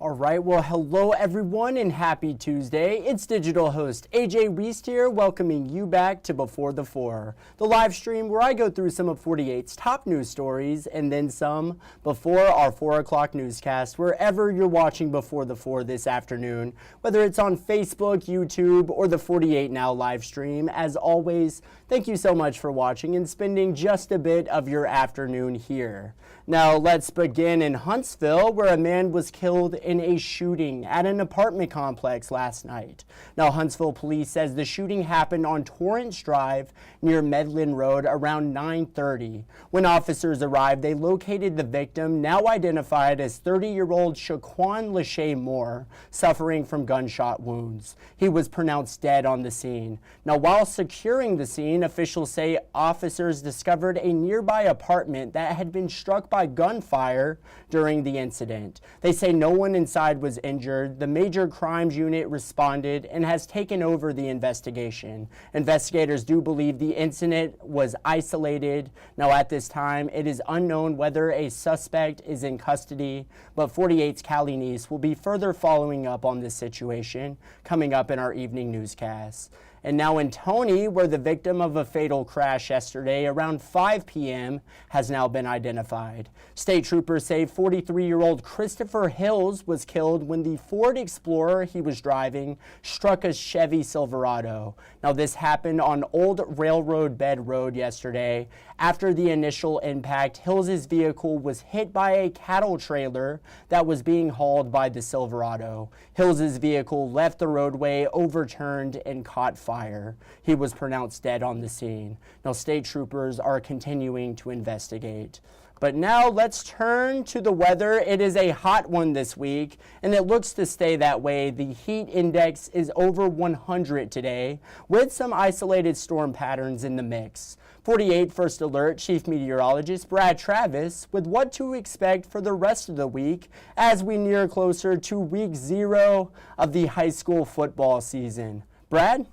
All right, well, hello everyone and happy Tuesday. It's digital host A.J. Wuest here, welcoming you back to Before the Four, the live stream where I go through some of 48's top news stories and then some before our 4 o'clock newscast, wherever you're watching Before the Four this afternoon, whether it's on Facebook, YouTube, or the 48 Now live stream. As always, thank you so much for watching and spending just a bit of your afternoon here. Now, let's begin in Huntsville, where a man was killed in a shooting at an apartment complex last night. Now, Huntsville police says the shooting happened on Torrance Drive near Medlin Road around 9:30. When officers arrived, they located the victim, now identified as 30-year-old Shaquan Lachey Moore, suffering from gunshot wounds. He was pronounced dead on the scene. Now, while securing the scene, officials say officers discovered a nearby apartment that had been struck by gunfire during the incident. They say no one inside was injured. The Major Crimes Unit responded and has taken over the investigation. Investigators do believe the incident was isolated. Now, at this time, it is unknown whether a suspect is in custody, but 48's Callie Neese will be further following up on this situation coming up in our evening newscast. And now in Tony, where the victim of a fatal crash yesterday around 5 p.m. has now been identified. State troopers say 43-year-old Christopher Hills was killed when the Ford Explorer he was driving struck a Chevy Silverado. Now, this happened on Old Railroad Bed Road yesterday. After the initial impact, Hills's vehicle was hit by a cattle trailer that was being hauled by the Silverado. Hills's vehicle left the roadway, overturned, and caught fire. He was pronounced dead on the scene. Now, state troopers are continuing to investigate. But now let's turn to the weather. It is a hot one this week, and it looks to stay that way. The heat index is over 100 today, with some isolated storm patterns in the mix. 48 First Alert Chief Meteorologist Brad Travis with what to expect for the rest of the week as we near closer to week 0 of the high school football season. Brad?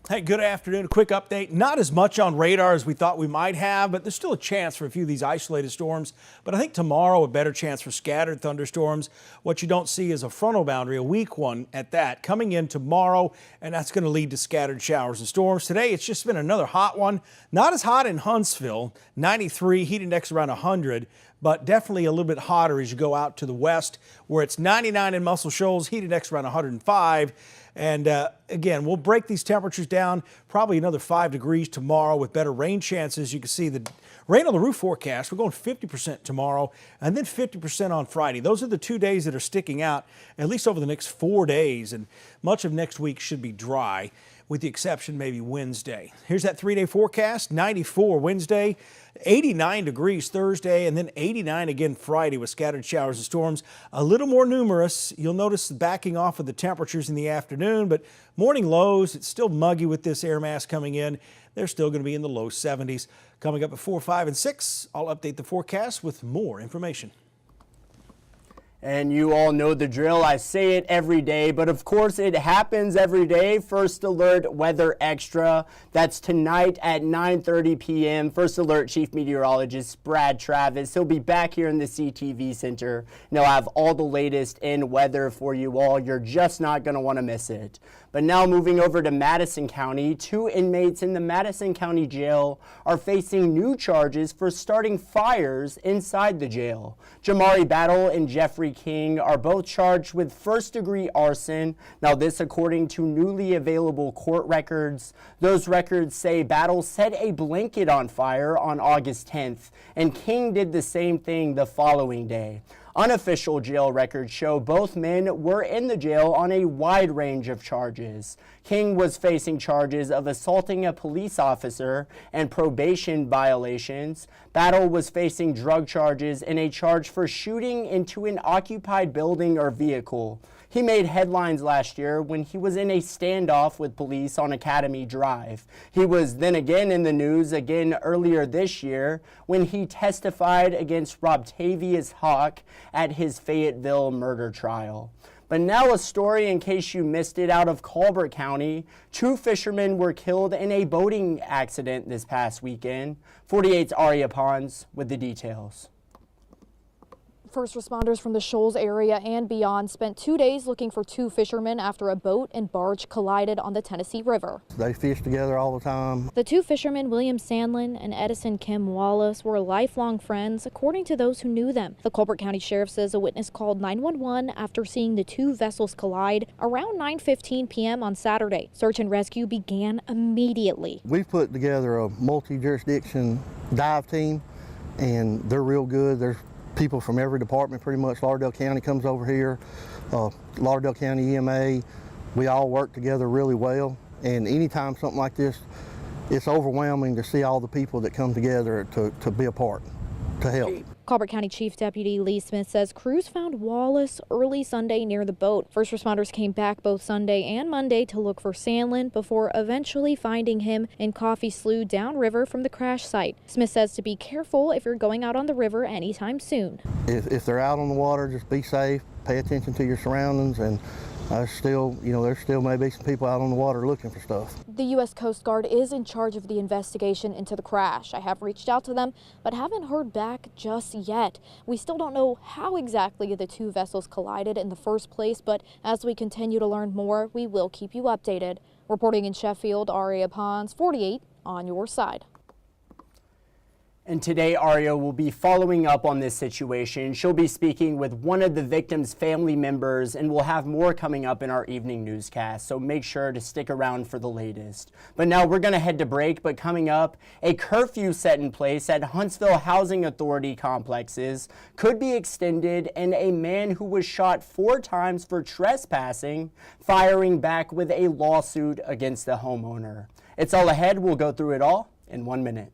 Hey, good afternoon. A quick update. Not as much on radar as we thought we might have, but there's still a chance for a few of these isolated storms. But I think tomorrow a better chance for scattered thunderstorms. What you don't see is a frontal boundary, a weak one at that, coming in tomorrow, and that's going to lead to scattered showers and storms. Today, it's just been another hot one. Not as hot in Huntsville, 93, heat index around 100. But definitely a little bit hotter as you go out to the west, where it's 99 in Muscle Shoals, heat index around 105. And again, we'll break these temperatures down, probably another 5 degrees tomorrow with better rain chances. You can see the rain on the roof forecast. We're going 50% tomorrow and then 50% on Friday. Those are the 2 days that are sticking out, at least over the next 4 days. And much of next week should be dry, with the exception maybe Wednesday. Here's that 3-day forecast. 94 Wednesday, 89 degrees Thursday, and then 89 again Friday with scattered showers and storms. A little more numerous. You'll notice the backing off of the temperatures in the afternoon, but morning lows, it's still muggy with this air mass coming in. They're still going to be in the low 70s. Coming up at 4, 5, and 6, I'll update the forecast with more information. And you all know the drill. I say it every day, but of course it happens every day. First Alert Weather Extra. That's tonight at 9:30 p.m. First Alert Chief Meteorologist Brad Travis. He'll be back here in the CTV Center. And he'll have all the latest in weather for you all. You're just not going to want to miss it. But now moving over to Madison County, 2 inmates in the Madison County Jail are facing new charges for starting fires inside the jail. Jamari Battle and Jeffrey King are both charged with first-degree arson. Now, this according to newly available court records. Those records say Battle set a blanket on fire on August 10th, and King did the same thing the following day. Unofficial jail records show both men were in the jail on a wide range of charges. King was facing charges of assaulting a police officer and probation violations. Battle was facing drug charges and a charge for shooting into an occupied building or vehicle. He made headlines last year when he was in a standoff with police on Academy Drive. He was then again in the news again earlier this year when he testified against Robtavius Hawk at his Fayetteville murder trial. But now a story in case you missed it out of Colbert County. 2 fishermen were killed in a boating accident this past weekend. 48's Aria Pons with the details. First responders from the Shoals area and beyond spent 2 days looking for two fishermen after a boat and barge collided on the Tennessee River. They fish together all the time. The two fishermen, William Sandlin and Edison Kim Wallace, were lifelong friends, according to those who knew them. The Colbert County Sheriff says a witness called 911 after seeing the two vessels collide around 9:15 p.m. on Saturday. Search and rescue began immediately. We've put together a multi-jurisdiction dive team, and they're real good. There's people from every department, pretty much. Lauderdale County comes over here, Lauderdale County EMA. We all work together really well, and anytime something like this, it's overwhelming to see all the people that come together to be a part, to help. Colbert County Chief Deputy Lee Smith says crews found Wallace early Sunday near the boat. First responders came back both Sunday and Monday to look for Sandlin before eventually finding him in Coffee Slough downriver from the crash site. Smith says to be careful if you're going out on the river anytime soon. If they're out on the water, just be safe, pay attention to your surroundings, and there's still maybe some people out on the water looking for stuff. The U.S. Coast Guard is in charge of the investigation into the crash. I have reached out to them, but haven't heard back just yet. We still don't know how exactly the two vessels collided in the first place, but as we continue to learn more, we will keep you updated. Reporting in Sheffield, Aria Pons, 48 on your side. And today, Aria will be following up on this situation. She'll be speaking with one of the victims' family members, and we'll have more coming up in our evening newscast, so make sure to stick around for the latest. But now we're going to head to break, but coming up, a curfew set in place at Huntsville Housing Authority complexes could be extended, and a man who was shot 4 times for trespassing firing back with a lawsuit against the homeowner. It's all ahead. We'll go through it all in 1 minute.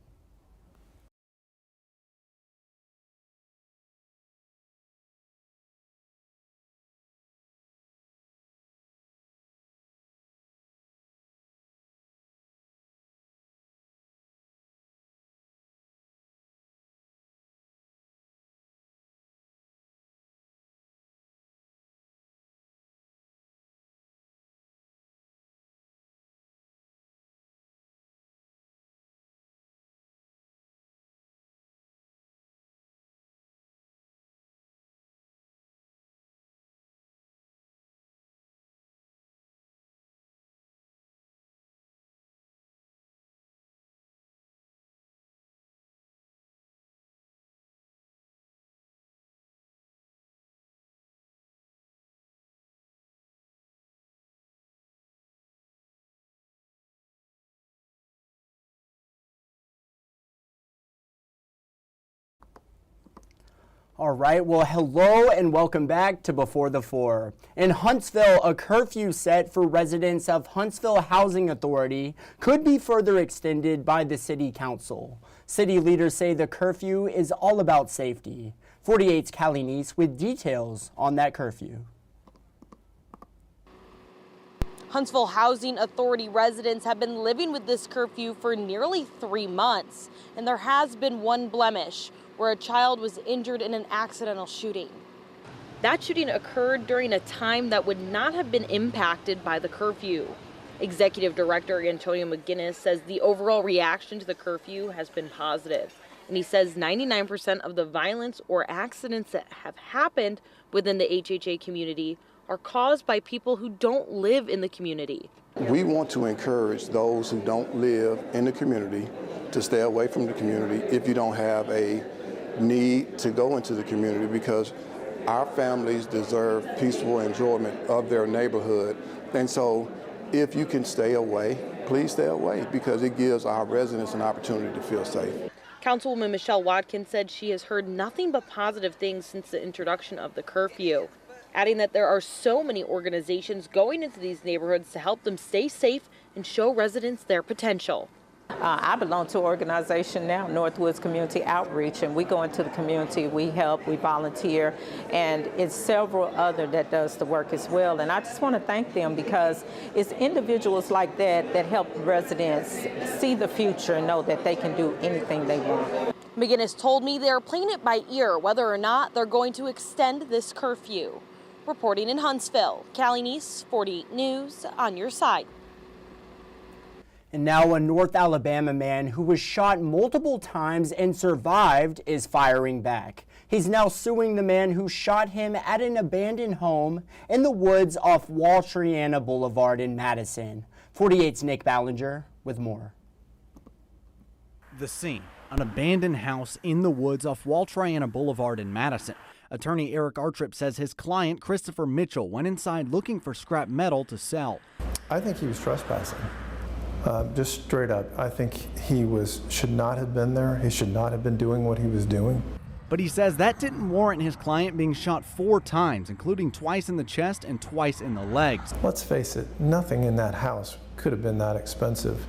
All right, well, hello and welcome back to Before the 4. In Huntsville, a curfew set for residents of Huntsville Housing Authority could be further extended by the City Council. City leaders say the curfew is all about safety. 48's Callie Neese with details on that curfew. Huntsville Housing Authority residents have been living with this curfew for nearly 3 months, and there has been one blemish, where a child was injured in an accidental shooting. That shooting occurred during a time that would not have been impacted by the curfew. Executive Director Antonio McGinnis says the overall reaction to the curfew has been positive, and he says 99% of the violence or accidents that have happened within the HHA community are caused by people who don't live in the community. We want to encourage those who don't live in the community to stay away from the community if you don't have a need to go into the community, because our families deserve peaceful enjoyment of their neighborhood. And so if you can stay away, please stay away, because it gives our residents an opportunity to feel safe. Councilwoman Michelle Watkins said she has heard nothing but positive things since the introduction of the curfew, adding that there are so many organizations going into these neighborhoods to help them stay safe and show residents their potential. I belong to an organization now, Northwoods Community Outreach, and we go into the community, we help, we volunteer, and it's several other that does the work as well. And I just want to thank them, because it's individuals like that that help residents see the future and know that they can do anything they want. McGinnis told me they're playing it by ear whether or not they're going to extend this curfew. Reporting in Huntsville, Callie Neese, 48 News, on your side. And now a North Alabama man who was shot multiple times and survived is firing back. He's now suing the man who shot him at an abandoned home in the woods off Walsh-Triana Boulevard in Madison. 48's Nick Ballinger with more. The scene, an abandoned house in the woods off Walsh-Triana Boulevard in Madison. Attorney Eric Artrip says his client, Christopher Mitchell, went inside looking for scrap metal to sell. I think he was trespassing. Just straight up. I think he should not have been there. He should not have been doing what he was doing. But he says that didn't warrant his client being shot 4 times, including twice in the chest and twice in the legs. Let's face it, nothing in that house could have been that expensive.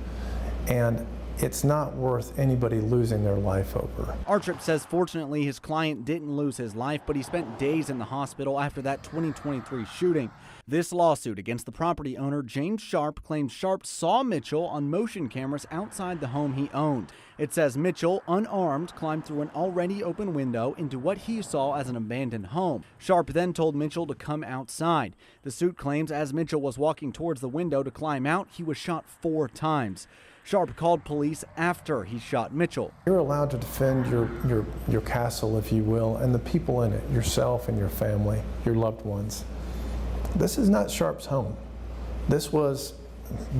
And it's not worth anybody losing their life over. Artrip says fortunately his client didn't lose his life, but he spent days in the hospital after that 2023 shooting. This lawsuit against the property owner, James Sharp, claims Sharp saw Mitchell on motion cameras outside the home he owned. It says Mitchell, unarmed, climbed through an already open window into what he saw as an abandoned home. Sharp then told Mitchell to come outside. The suit claims as Mitchell was walking towards the window to climb out, he was shot 4 times. Sharp called police after he shot Mitchell. You're allowed to defend your castle, if you will, and the people in it, yourself and your family, your loved ones. This is not Sharp's home. This was,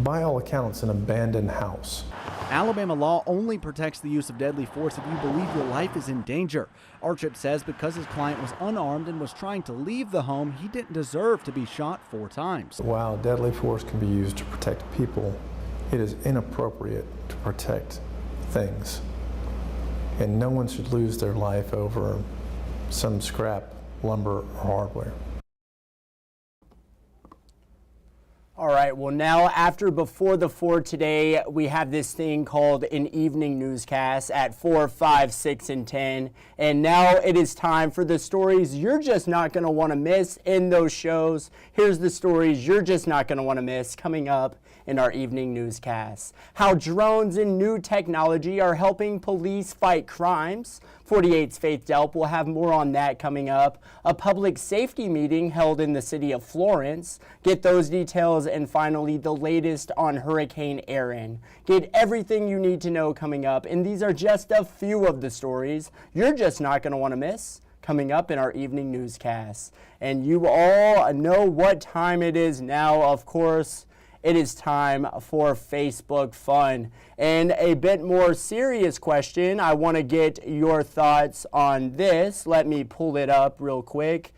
by all accounts, an abandoned house. Alabama law only protects the use of deadly force if you believe your life is in danger. Artrip says because his client was unarmed and was trying to leave the home, he didn't deserve to be shot 4 times. While deadly force can be used to protect people, it is inappropriate to protect things. And no one should lose their life over some scrap, lumber, or hardware. All right, well now after Before the 4 today, we have this thing called an evening newscast at 4, 5, 6, and 10. And now it is time for the stories you're just not going to want to miss in those shows. Here's the stories you're just not going to want to miss coming up in our evening newscast. How drones and new technology are helping police fight crimes. 48's Faith Delp will have more on that coming up. A public safety meeting held in the city of Florence. Get those details, and finally the latest on Hurricane Erin. Get everything you need to know coming up, and these are just a few of the stories you're just not going to want to miss coming up in our evening newscast. And you all know what time it is now, of course. It is time for Facebook fun. And a bit more serious question, I want to get your thoughts on this. Let me pull it up real quick.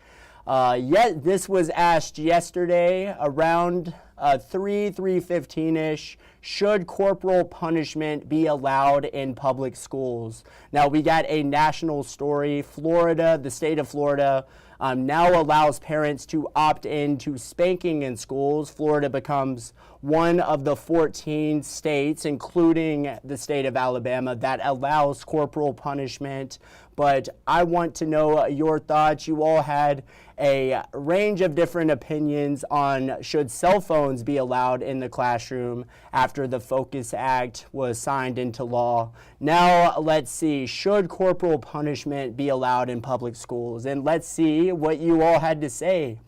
This was asked yesterday around 3:15-ish. Should corporal punishment be allowed in public schools? Now we got a national story. Florida, the state of Florida, now allows parents to opt in to spanking in schools. Florida becomes one of the 14 states, including the state of Alabama, that allows corporal punishment. But I want to know your thoughts. You all had a range of different opinions on should cell phones be allowed in the classroom after the Focus Act was signed into law. Now let's see, should corporal punishment be allowed in public schools? And let's see what you all had to say.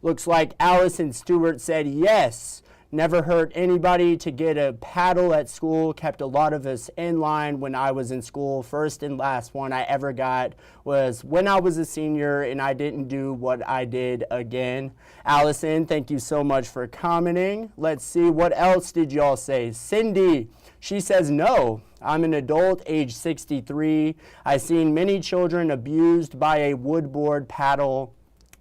Looks like Allison Stewart said yes. Never hurt anybody to get a paddle at school. Kept a lot of us in line when I was in school. First and last one I ever got was when I was a senior, and I didn't do what I did again. Allison, thank you so much for commenting. Let's see, what else did y'all say? Cindy, she says no. I'm an adult, age 63. I've seen many children abused by a woodboard paddle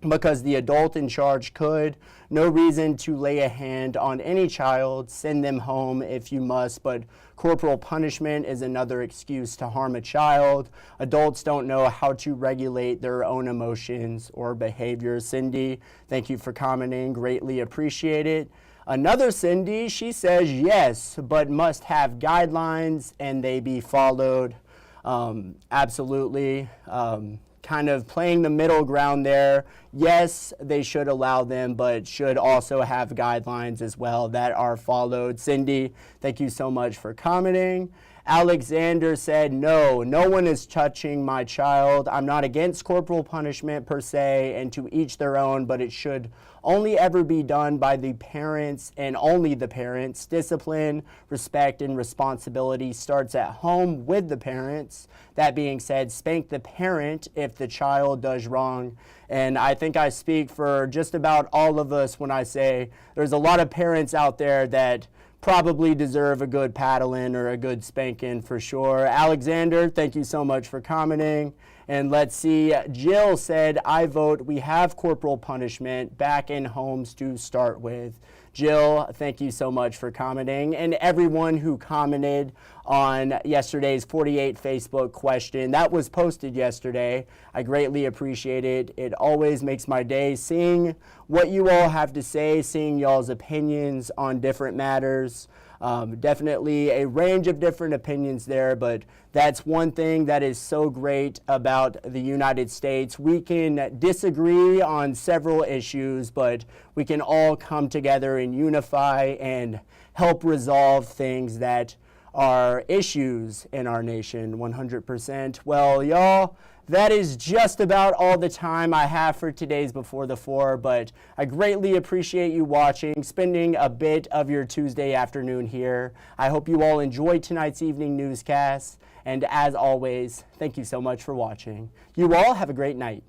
because the adult in charge could. No reason to lay a hand on any child. Send them home if you must, but corporal punishment is another excuse to harm a child. Adults don't know how to regulate their own emotions or behavior. Cindy, thank you for commenting. Greatly appreciate it. Another Cindy, she says yes, but must have guidelines and they be followed. Absolutely. Kind of playing the middle ground there. Yes, they should allow them, but should also have guidelines as well that are followed. Cindy, thank you so much for commenting. Alexander said, no one is touching my child. I'm not against corporal punishment per se, and to each their own, but it should only ever be done by the parents and only the parents. Discipline, respect, and responsibility starts at home with the parents. That being said, spank the parent if the child does wrong. And I think I speak for just about all of us when I say there's a lot of parents out there that probably deserve a good paddling or a good spanking for sure. Alexander, thank you so much for commenting. And let's see, Jill said, I vote we have corporal punishment back in homes to start with. Jill, thank you so much for commenting. And everyone who commented on yesterday's 48 Facebook question that was posted yesterday, I greatly appreciate it. It always makes my day seeing what you all have to say, seeing y'all's opinions on different matters. Definitely a range of different opinions there, but that's one thing that is so great about the United States. We can disagree on several issues, but we can all come together and unify and help resolve things that are issues in our nation 100%. Well, y'all, that is just about all the time I have for today's Before the Four, but I greatly appreciate you watching, spending a bit of your Tuesday afternoon here. I hope you all enjoyed tonight's evening newscast, and as always, thank you so much for watching. You all have a great night.